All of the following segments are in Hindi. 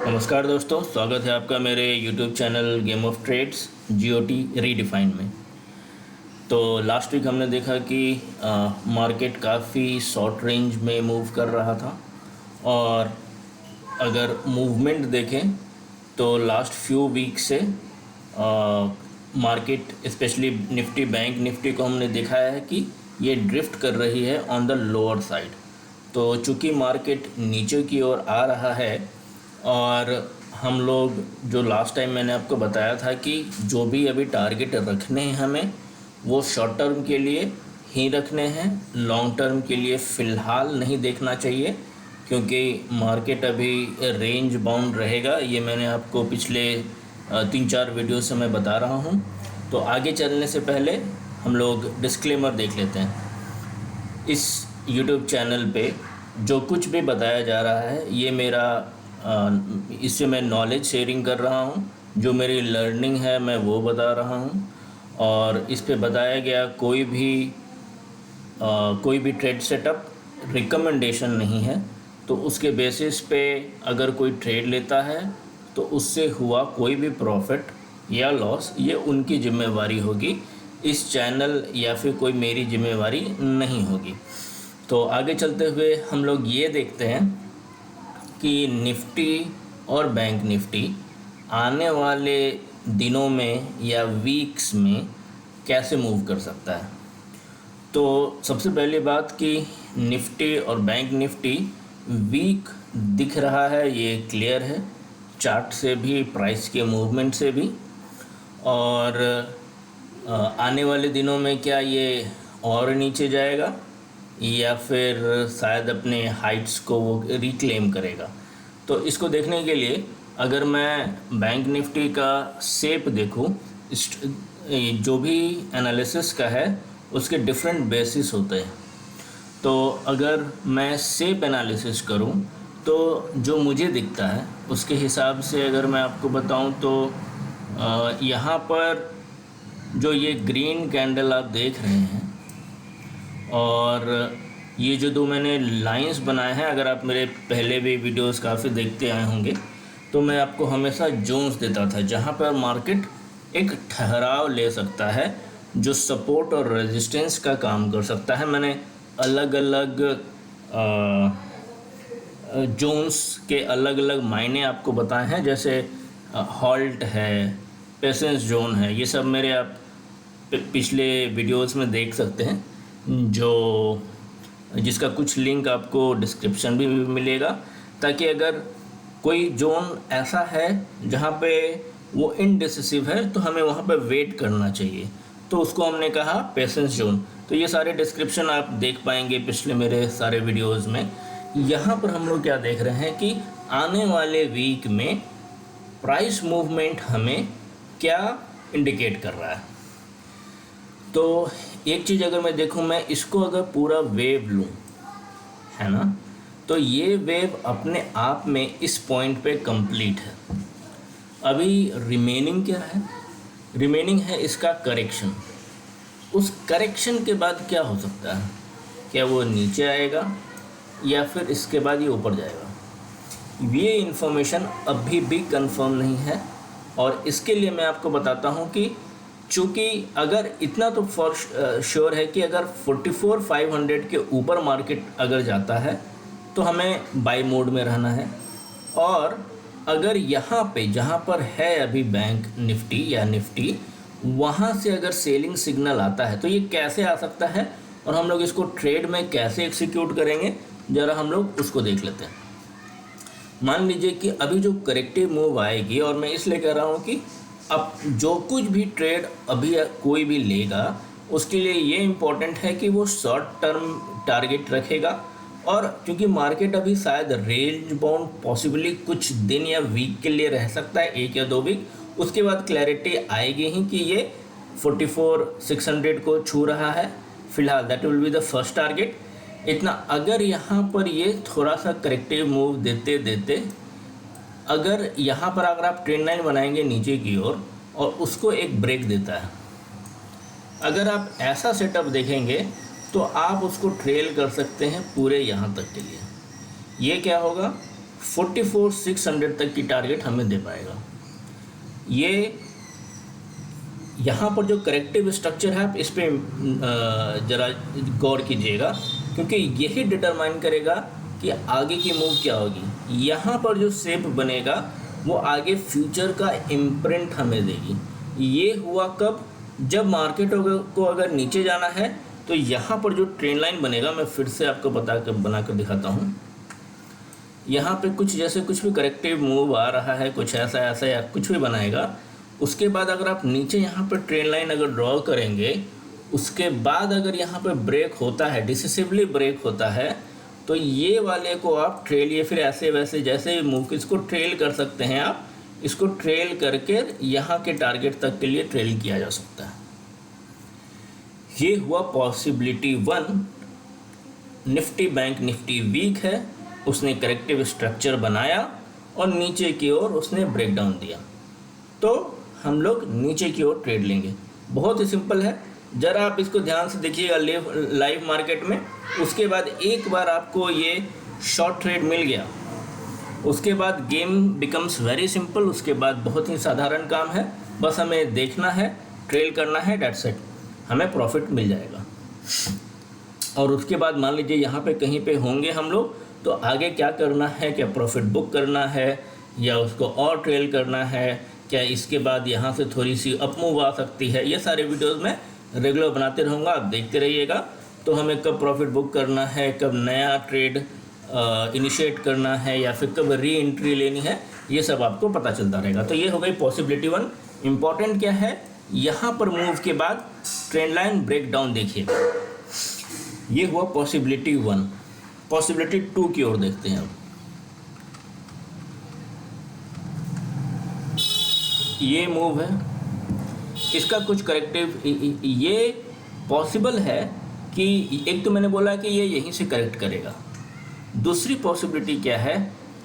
नमस्कार दोस्तों, स्वागत है आपका मेरे YouTube channel Game of Trades GOT redefined में। तो लास्ट वीक हमने देखा कि मार्केट काफ़ी शॉर्ट रेंज में मूव कर रहा था और अगर मूवमेंट देखें तो लास्ट फ्यू वीक से market specially Nifty Bank Nifty को हमने दिखाया है कि ये ड्रिफ्ट कर रही है ऑन द लोअर साइड। तो चूँकि मार्केट नीचे की ओर आ रहा है और हम लोग जो लास्ट टाइम मैंने आपको बताया था कि जो भी अभी टारगेट रखने हैं हमें वो शॉर्ट टर्म के लिए ही रखने हैं, लॉन्ग टर्म के लिए फ़िलहाल नहीं देखना चाहिए क्योंकि मार्केट अभी रेंज बाउंड रहेगा। ये मैंने आपको पिछले 3-4 वीडियो से मैं बता रहा हूँ। तो आगे चलने से पहले हम लोग डिस्क्लेमर देख लेते हैं। इस YouTube चैनल पे जो कुछ भी बताया जा रहा है ये मेरा इससे मैं नॉलेज शेयरिंग कर रहा हूँ, जो मेरी लर्निंग है मैं वो बता रहा हूँ और इस पे बताया गया कोई भी ट्रेड सेटअप रिकमेंडेशन नहीं है। तो उसके बेसिस पे अगर कोई ट्रेड लेता है तो उससे हुआ कोई भी प्रॉफिट या लॉस ये उनकी जिम्मेवारी होगी, इस चैनल या फिर कोई मेरी जिम्मेवारी नहीं होगी। तो आगे चलते हुए हम लोग ये देखते हैं कि निफ्टी और बैंक निफ्टी आने वाले दिनों में या वीक्स में कैसे मूव कर सकता है। तो सबसे पहली बात कि निफ्टी और बैंक निफ्टी वीक दिख रहा है, ये क्लियर है चार्ट से भी, प्राइस के मूवमेंट से भी। और आने वाले दिनों में क्या ये और नीचे जाएगा या फिर शायद अपने हाइट्स को वो रिक्लेम करेगा। तो इसको देखने के लिए अगर मैं बैंक निफ्टी का शेप देखूं, जो भी एनालिसिस का है उसके डिफरेंट बेसिस होते हैं। तो अगर मैं शेप एनालिसिस करूं तो जो मुझे दिखता है उसके हिसाब से अगर मैं आपको बताऊं तो यहाँ पर जो ये ग्रीन कैंडल आप देख रहे हैं और ये जो दो मैंने लाइंस बनाए हैं, अगर आप मेरे पहले भी वीडियोस काफ़ी देखते आए होंगे तो मैं आपको हमेशा जोन्स देता था जहाँ पर मार्केट एक ठहराव ले सकता है, जो सपोर्ट और रेजिस्टेंस का काम कर सकता है। मैंने अलग अलग जोन्स के अलग अलग मायने आपको बताए हैं, जैसे हॉल्ट है, पेशेंस जोन है, ये सब मेरे आप पिछले वीडियोस में देख सकते हैं, जिसका कुछ लिंक आपको डिस्क्रिप्शन भी मिलेगा, ताकि अगर कोई जोन ऐसा है जहाँ पे वो इनडिसिसिव है तो हमें वहाँ पे वेट करना चाहिए, तो उसको हमने कहा पेशेंस जोन। तो ये सारे डिस्क्रिप्शन आप देख पाएंगे पिछले मेरे सारे वीडियोस में। यहाँ पर हम लोग क्या देख रहे हैं कि आने वाले वीक में प्राइस मूवमेंट हमें क्या इंडिकेट कर रहा है। तो एक चीज़ अगर मैं देखूं, मैं इसको अगर पूरा वेव लूं, है ना, तो ये वेव अपने आप में इस पॉइंट पे कंप्लीट है। अभी रिमेनिंग क्या है? रिमेनिंग है इसका करेक्शन। उस करेक्शन के बाद क्या हो सकता है? क्या वो नीचे आएगा या फिर इसके बाद ये ऊपर जाएगा? ये इन्फॉर्मेशन अभी भी कंफर्म नहीं है और इसके लिए मैं आपको बताता हूँ कि चूँकि अगर इतना तो फॉर श्योर है कि अगर 44,500 के ऊपर मार्केट अगर जाता है तो हमें बाय मोड में रहना है, और अगर यहाँ पे जहाँ पर है अभी बैंक निफ्टी या निफ्टी, वहाँ से अगर सेलिंग सिग्नल आता है तो ये कैसे आ सकता है और हम लोग इसको ट्रेड में कैसे एग्जीक्यूट करेंगे, ज़रा हम लोग उसको देख लेते हैं। मान लीजिए कि अभी जो करेक्टिव मूव आएगी, और मैं इसलिए कह रहा हूँ कि अब जो कुछ भी ट्रेड अभी कोई भी लेगा उसके लिए ये इम्पोर्टेंट है कि वो शॉर्ट टर्म टारगेट रखेगा, और क्योंकि मार्केट अभी शायद रेंज बाउंड पॉसिबली कुछ दिन या वीक के लिए रह सकता है, 1 या 2 वीक, उसके बाद क्लैरिटी आएगी ही कि ये 44,600 को छू रहा है फिलहाल। That will be the first target. इतना अगर यहाँ पर ये थोड़ा सा करेक्टिव मूव देते देते अगर यहाँ पर अगर आप ट्रेंड लाइन बनाएंगे नीचे की ओर और उसको एक ब्रेक देता है, अगर आप ऐसा सेटअप देखेंगे तो आप उसको ट्रेल कर सकते हैं पूरे यहाँ तक के लिए। ये क्या होगा 44,600 तक की टारगेट हमें दे पाएगा। ये यहाँ पर जो करेक्टिव स्ट्रक्चर है आप इस पर ज़रा गौर कीजिएगा, क्योंकि यही डिटरमाइन करेगा कि आगे की मूव क्या होगी। यहाँ पर जो शेप बनेगा वो आगे फ्यूचर का इम्प्रिंट हमें देगी। ये हुआ कब, जब मार्केट को अगर नीचे जाना है तो यहाँ पर जो ट्रेंड लाइन बनेगा, मैं फिर से आपको बना कर दिखाता हूँ। यहाँ पे कुछ जैसे कुछ भी करेक्टिव मूव आ रहा है, कुछ ऐसा ऐसा या कुछ भी बनाएगा, उसके बाद अगर आप नीचे यहाँ पर ट्रेंड लाइन अगर ड्रॉ करेंगे, उसके बाद अगर यहाँ पर ब्रेक होता है, डिसिसिवली ब्रेक होता है, तो ये वाले को आप ट्रेल, ये फिर ऐसे वैसे जैसे मूव इसको ट्रेल कर सकते हैं आप, इसको ट्रेल करके यहाँ के टारगेट तक के लिए ट्रेल किया जा सकता है। ये हुआ possibility 1। Nifty Bank Nifty weak है, उसने करेक्टिव स्ट्रक्चर बनाया और नीचे की ओर उसने ब्रेकडाउन दिया, तो हम लोग नीचे की ओर ट्रेड लेंगे। बहुत ही सिंपल है, ज़रा आप इसको ध्यान से देखिएगा लाइव मार्केट में। उसके बाद एक बार आपको ये शॉर्ट ट्रेड मिल गया, उसके बाद गेम बिकम्स वेरी सिंपल। उसके बाद बहुत ही साधारण काम है, बस हमें देखना है, ट्रेल करना है, डेट्स इट, हमें प्रॉफिट मिल जाएगा। और उसके बाद मान लीजिए यहाँ पे कहीं पे होंगे हम लोग, तो आगे क्या करना है, क्या प्रॉफिट बुक करना है या उसको और ट्रेल करना है, क्या इसके बाद यहाँ से थोड़ी सी अप मूव आ सकती है, ये सारे वीडियोस में रेगुलर बनाते रहूँगा, आप देखते रहिएगा। तो हमें कब प्रॉफिट बुक करना है, कब नया ट्रेड इनिशिएट करना है या फिर कब री एंट्री लेनी है, ये सब आपको पता चलता रहेगा। तो ये हो गई पॉसिबिलिटी 1। इम्पॉर्टेंट क्या है, यहाँ पर मूव के बाद ट्रेंड लाइन ब्रेक डाउन देखिए, ये हुआ पॉसिबिलिटी 1। पॉसिबिलिटी 2 की ओर देखते हैं अब। ये मूव है, इसका कुछ करेक्टिव, ये पॉसिबल है कि एक तो मैंने बोला कि ये यहीं से करेक्ट करेगा, दूसरी पॉसिबिलिटी क्या है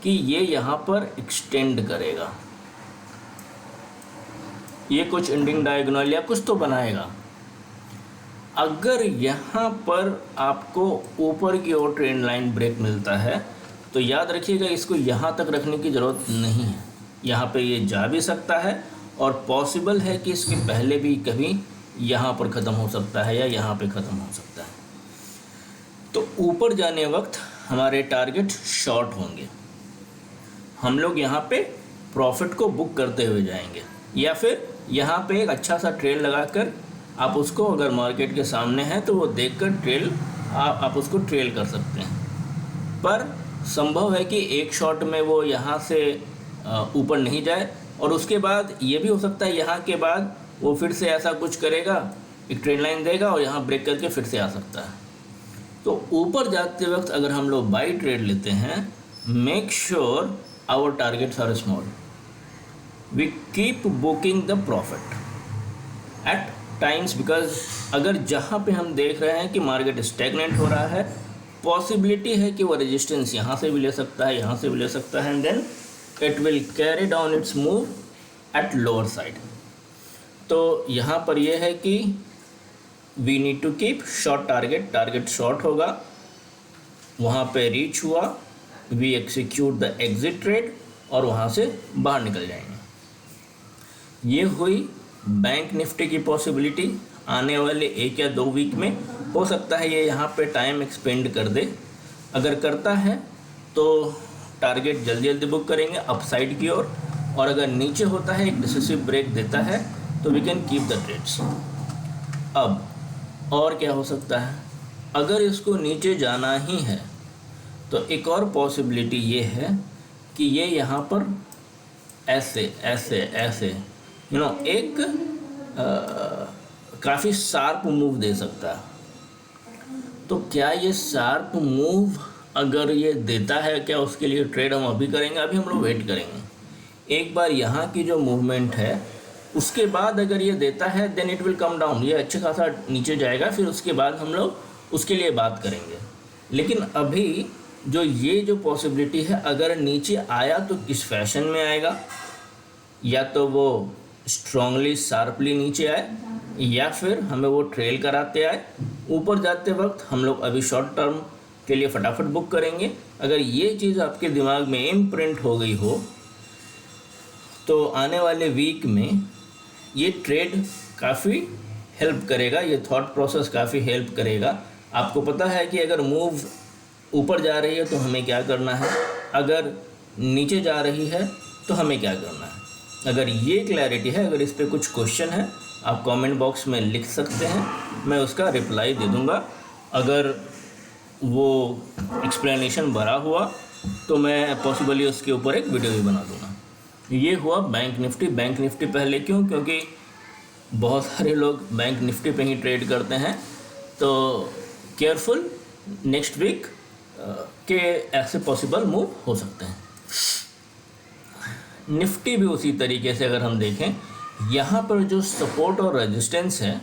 कि ये यहाँ पर एक्सटेंड करेगा, ये कुछ एंडिंग डायगोनल या कुछ तो बनाएगा। अगर यहाँ पर आपको ऊपर की ओर ट्रेंड लाइन ब्रेक मिलता है तो याद रखिएगा इसको यहाँ तक रखने की ज़रूरत नहीं है, यहाँ पे ये जा भी सकता है और पॉसिबल है कि इसके पहले भी कभी यहाँ पर ख़त्म हो सकता है या यहाँ पे ख़त्म हो सकता है। तो ऊपर जाने वक्त हमारे टारगेट शॉर्ट होंगे, हम लोग यहाँ पे प्रॉफिट को बुक करते हुए जाएंगे, या फिर यहाँ पे एक अच्छा सा ट्रेल लगाकर आप उसको, अगर मार्केट के सामने है तो वो देखकर ट्रेल आप उसको ट्रेल कर सकते हैं। पर संभव है कि एक शॉट में वो यहाँ से ऊपर नहीं जाए, और उसके बाद ये भी हो सकता है यहाँ के बाद वो फिर से ऐसा कुछ करेगा, एक ट्रेंड लाइन देगा और यहाँ ब्रेक करके फिर से आ सकता है। तो ऊपर जाते वक्त अगर हम लोग बाई ट्रेड लेते हैं, make sure our targets are small, we keep booking the profit at times, because अगर जहाँ पे हम देख रहे हैं कि मार्केट स्टैग्नेंट हो रहा है, पॉसिबिलिटी है कि वो रेजिस्टेंस यहाँ से भी ले सकता है, यहाँ से भी ले सकता है, and then it will carry down its move at lower side. तो यहाँ पर यह है कि we need to keep short target short होगा, वहाँ पे रीच हुआ, we execute the exit trade और वहाँ से बाहर निकल जाएंगे। ये हुई बैंक निफ्टी की पॉसिबिलिटी। आने वाले 1 या 2 वीक में हो सकता है ये यहाँ पे टाइम एक्सपेंड कर दे, अगर करता है तो टारगेट जल्दी जल्दी बुक करेंगे अपसाइड की ओर, और अगर नीचे होता है, एक डिसिसिव ब्रेक देता है, तो we can keep the trades. अब और क्या हो सकता है, अगर इसको नीचे जाना ही है तो एक और पॉसिबिलिटी ये है कि ये यहाँ पर ऐसे ऐसे ऐसे एक काफ़ी शार्प मूव दे सकता है। तो क्या ये शार्प मूव अगर ये देता है, क्या उसके लिए ट्रेड हम अभी करेंगे? अभी हम लोग वेट करेंगे। एक बार यहाँ की जो मूवमेंट है उसके बाद अगर ये देता है then it will come down, ये अच्छे खासा नीचे जाएगा, फिर उसके बाद हम लोग उसके लिए बात करेंगे। लेकिन अभी जो ये जो पॉसिबिलिटी है, अगर नीचे आया तो किस फैशन में आएगा, या तो वो स्ट्रांगली शार्पली नीचे आए या फिर हमें वो ट्रेल कराते आए। ऊपर जाते वक्त हम लोग अभी शॉर्ट टर्म के लिए फटाफट बुक करेंगे। अगर ये चीज़ आपके दिमाग में इम्प्रिंट हो गई हो तो आने वाले वीक में ये ट्रेड काफ़ी हेल्प करेगा, ये थॉट प्रोसेस काफ़ी हेल्प करेगा। आपको पता है कि अगर मूव ऊपर जा रही है तो हमें क्या करना है, अगर नीचे जा रही है तो हमें क्या करना है। अगर ये क्लैरिटी है, अगर इस पर कुछ क्वेश्चन है आप कमेंट बॉक्स में लिख सकते हैं, मैं उसका रिप्लाई दे दूँगा। अगर वो एक्सप्लेनेशन भरा हुआ तो मैं पॉसिबली उसके ऊपर एक वीडियो भी बना दूँगा। ये हुआ बैंक निफ्टी। बैंक निफ्टी पहले क्यों? क्योंकि बहुत सारे लोग बैंक निफ्टी पे ही ट्रेड करते हैं, तो केयरफुल, नेक्स्ट वीक के ऐसे पॉसिबल मूव हो सकते हैं। निफ्टी भी उसी तरीके से अगर हम देखें, यहाँ पर जो सपोर्ट और रेजिस्टेंस है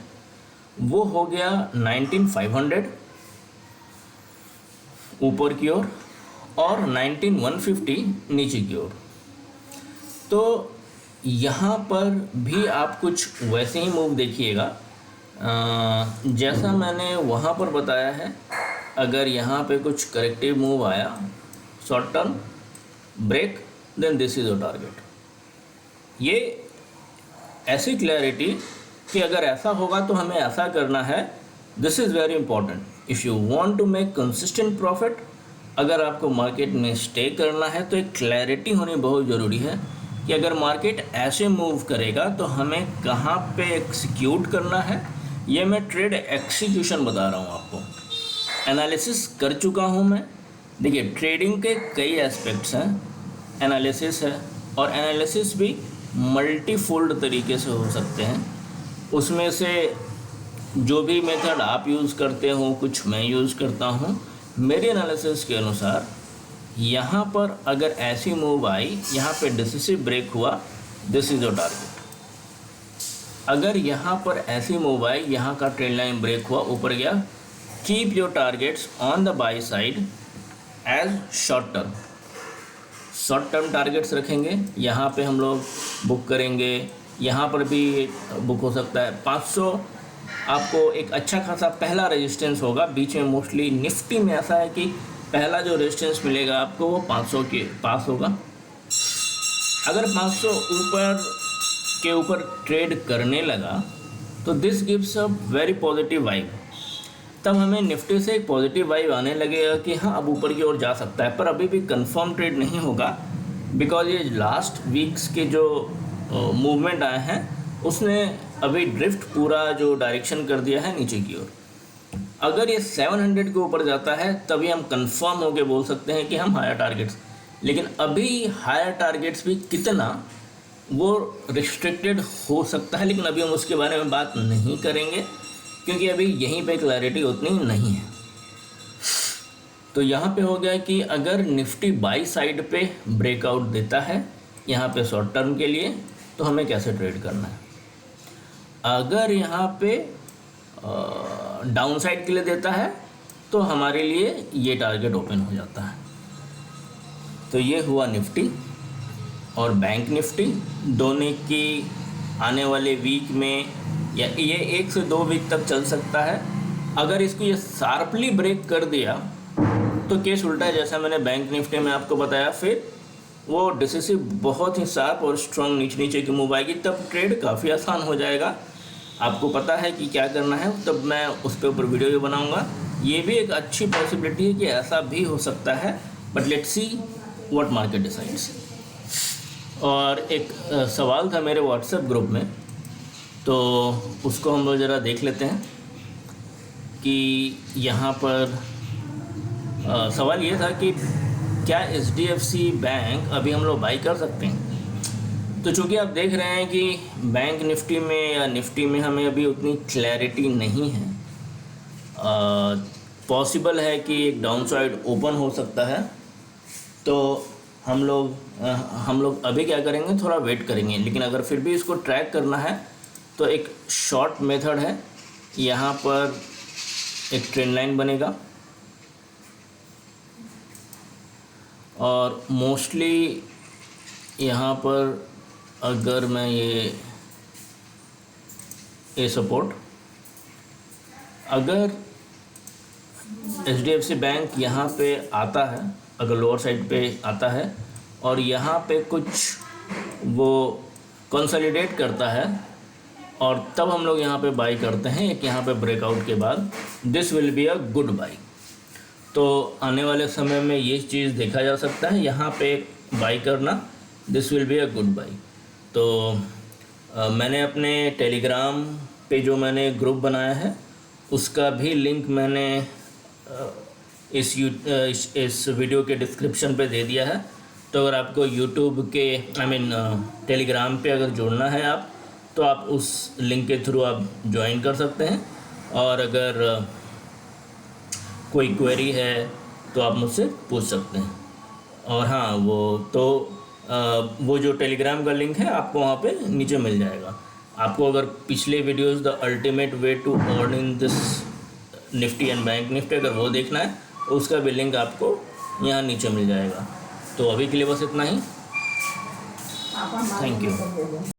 वो हो गया 19,500 ऊपर की ओर और 19,150 नीचे की ओर। तो यहाँ पर भी आप कुछ वैसे ही मूव देखिएगा जैसा मैंने वहाँ पर बताया है। अगर यहाँ पे कुछ करेक्टिव मूव आया, short term break, then this is your target. ये ऐसी क्लैरिटी कि अगर ऐसा होगा तो हमें ऐसा करना है। This is very important if you want to make consistent profit. अगर आपको मार्केट में स्टे करना है तो एक क्लैरिटी होनी बहुत ज़रूरी है कि अगर मार्केट ऐसे मूव करेगा तो हमें कहाँ पे एक्सिक्यूट करना है। ये मैं ट्रेड एक्सिक्यूशन बता रहा हूँ आपको, एनालिसिस कर चुका हूँ मैं। देखिए, ट्रेडिंग के कई एस्पेक्ट्स हैं, एनालिसिस है, और एनालिसिस भी मल्टीफोल्ड तरीके से हो सकते हैं। उसमें से जो भी मेथड आप यूज़ करते हो, कुछ मैं यूज़ करता हूँ। मेरे एनालिसिस के अनुसार यहाँ पर अगर ऐसी मूव आई, यहाँ पे डिसिसिव ब्रेक हुआ, दिस इज़ योर टारगेट। अगर यहाँ पर ऐसी मूव आई, यहाँ का ट्रेंड लाइन ब्रेक हुआ, ऊपर गया, keep your targets on the buy side as short term targets रखेंगे। यहाँ पे हम लोग बुक करेंगे, यहाँ पर भी बुक हो सकता है। 500 आपको एक अच्छा खासा पहला रेजिस्टेंस होगा। बीच में मोस्टली निफ्टी में ऐसा है कि पहला जो रेजिस्टेंस मिलेगा आपको वो 500 के पास होगा। अगर 500 के ऊपर ट्रेड करने लगा तो this gives a very positive vibe. तब हमें निफ्टी से एक पॉजिटिव वाइब आने लगेगा कि हाँ, अब ऊपर की ओर जा सकता है। पर अभी भी कंफर्म ट्रेड नहीं होगा, बिकॉज ये लास्ट वीक्स के जो मूवमेंट आए हैं उसने अभी ड्रिफ्ट पूरा जो डायरेक्शन कर दिया है नीचे की ओर। अगर ये 700 के ऊपर जाता है तभी हम कंफर्म होके बोल सकते हैं कि हम हायर टारगेट्स, लेकिन अभी हायर टारगेट्स भी कितना वो रिस्ट्रिक्टेड हो सकता है, लेकिन अभी हम उसके बारे में बात नहीं करेंगे क्योंकि अभी यहीं पे क्लैरिटी उतनी नहीं है। तो यहाँ पे हो गया कि अगर निफ्टी बाई साइड पे ब्रेकआउट देता है यहाँ पे शॉर्ट टर्म के लिए, तो हमें कैसे ट्रेड करना है। अगर यहाँ पे डाउन साइड के लिए देता है तो हमारे लिए ये टारगेट ओपन हो जाता है। तो ये हुआ निफ्टी और बैंक निफ्टी। दोनों की आने वाले वीक में या ये 1 से 2 वीक तक चल सकता है। अगर इसको ये शार्पली ब्रेक कर दिया तो केस उल्टा है, जैसा मैंने बैंक निफ्टी में आपको बताया। फिर वो डिसिसिव बहुत ही शार्प और स्ट्रॉन्ग नीचे की मूव आएगी, तब ट्रेड काफ़ी आसान हो जाएगा। आपको पता है कि क्या करना है, तब मैं उस पे ऊपर वीडियो भी बनाऊंगा। ये भी एक अच्छी पॉसिबिलिटी है कि ऐसा भी हो सकता है, but let's see what market decides. और एक सवाल था मेरे व्हाट्सएप ग्रुप में, तो उसको हम लोग ज़रा देख लेते हैं कि यहाँ पर सवाल ये था कि क्या HDFC बैंक अभी हम लोग बाई कर सकते हैं। तो चूँकि आप देख रहे हैं कि बैंक निफ्टी में या निफ्टी में हमें अभी उतनी क्लैरिटी नहीं है, पॉसिबल है कि एक डाउन साइड ओपन हो सकता है। तो हम लोग अभी क्या करेंगे, थोड़ा वेट करेंगे। लेकिन अगर फिर भी इसको ट्रैक करना है तो एक शॉर्ट मेथड है, यहाँ पर एक ट्रेंड लाइन बनेगा और मोस्टली यहाँ पर अगर मैं ये सपोर्ट, अगर HDFC बैंक यहाँ पे आता है, अगर लोअर साइड पे आता है, और यहाँ पे कुछ वो कंसोलिडेट करता है और तब हम लोग यहाँ पे बाई करते हैं। एक यहाँ पे ब्रेकआउट के बाद this will be a good by. तो आने वाले समय में ये चीज़ देखा जा सकता है, यहाँ पे बाई करना, this will be a good by. तो मैंने अपने टेलीग्राम पे जो मैंने ग्रुप बनाया है उसका भी लिंक मैंने इस वीडियो के डिस्क्रिप्शन पे दे दिया है। तो अगर आपको यूट्यूब के टेलीग्राम पे अगर जुड़ना है आप, तो आप उस लिंक के थ्रू आप ज्वाइन कर सकते हैं। और अगर कोई क्वेरी है तो आप मुझसे पूछ सकते हैं। और हाँ, वो जो टेलीग्राम का लिंक है आपको वहाँ पे नीचे मिल जाएगा। आपको अगर पिछले videos the ultimate way to earn in this Nifty and Bank Nifty अगर वो देखना है तो उसका भी लिंक आपको यहाँ नीचे मिल जाएगा। तो अभी के लिए बस इतना ही। Thank you.